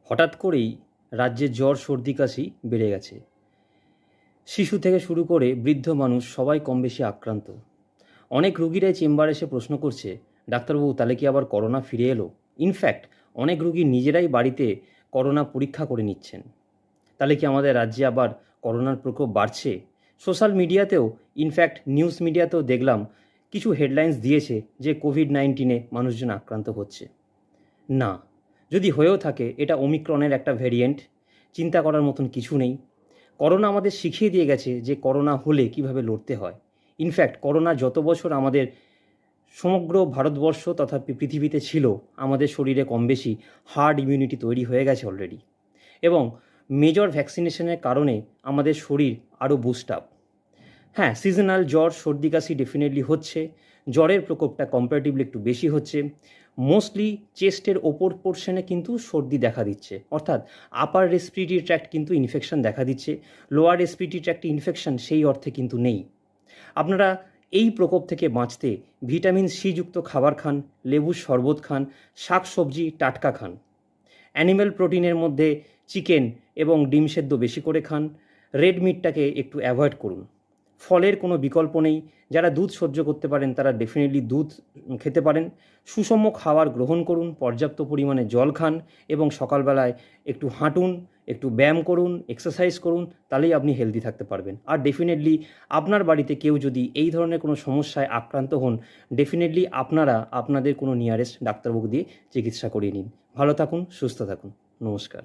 হঠাৎ করেই রাজ্যে জ্বর সর্দি কাশি বেড়ে গেছে। শিশু থেকে শুরু করে বৃদ্ধ মানুষ সবাই কম বেশি আক্রান্ত। অনেক রুগীরাই চেম্বারে এসে প্রশ্ন করছে, ডাক্তারবাবু তাহলে কি আবার করোনা ফিরে এলো? ইনফ্যাক্ট অনেক রুগী নিজেরাই বাড়িতে করোনা পরীক্ষা করে নিচ্ছেন। তাহলে কি আমাদের রাজ্যে আবার করোনার প্রকোপ বাড়ছে? সোশ্যাল মিডিয়াতেও, ইনফ্যাক্ট নিউজ মিডিয়াতেও দেখলাম কিছু হেডলাইন্স দিয়েছে যে কোভিড-19 মানুষজন আক্রান্ত হচ্ছে। না, যদি হয়েও থাকে এটা ওমিক্রনের একটা ভ্যারিয়েন্ট। চিন্তা করার মতন কিছু নেই। করোনা আমাদের শিখিয়ে দিয়ে গেছে যে করোনা হলে কিভাবে লড়তে হয়। ইনফ্যাক্ট করোনা যত বছর আমাদের সমগ্র ভারতবর্ষ তথা পৃথিবীতে ছিল, আমাদের শরীরে কম বেশি হার্ড ইমিউনিটি তৈরি হয়ে গেছে অলরেডি, এবং মেজর ভ্যাকসিনেশনের কারণে আমাদের শরীর আরও বুস্ট আপ। হ্যাঁ, সিজনাল জ্বর সর্দি কাশি ডেফিনেটলি হচ্ছে। জ্বরের প্রকোপটা কম্পারেটিভলি একটু বেশি হচ্ছে। মোস্টলি চেস্টের ওপর পোর্শনে কিন্তু সর্দি দেখা দিচ্ছে, অর্থাৎ আপার রেসপিরেটরি ট্র্যাক্ট কিন্তু ইনফেকশন দেখা দিচ্ছে। লোয়ার রেসপিরেটরি ট্র্যাক্টে ইনফেকশন সেই অর্থে কিন্তু নেই। আপনারা এই প্রকোপ থেকে বাঁচতে ভিটামিন সি যুক্ত খাবার খান, লেবুর শরবত খান, শাক সবজি টাটকা খান। অ্যানিম্যাল প্রোটিনের মধ্যে চিকেন এবং ডিম সেদ্ধ বেশি করে খান। রেড মিটটাকে একটু অ্যাভয়েড করুন। ফলের কোনো বিকল্প নেই। যারা দুধ সহ্য করতে পারেন তারা ডেফিনেটলি দুধ খেতে পারেন। সুষম খাবার গ্রহণ করুন, পর্যাপ্ত পরিমাণে জল খান এবং সকালবেলায় একটু হাঁটুন, একটু ব্যায়াম করুন, এক্সারসাইজ করুন, তাহলেই আপনি হেলদি থাকতে পারবেন। আর ডেফিনেটলি আপনার বাড়িতে কেউ যদি এই ধরনের কোনো সমস্যায় আক্রান্ত হন, ডেফিনেটলি আপনারা আপনাদের কোনো নিয়ারেস্ট ডাক্তারবাবু দিয়ে চিকিৎসা করিয়ে নিন। ভালো থাকুন, সুস্থ থাকুন। নমস্কার।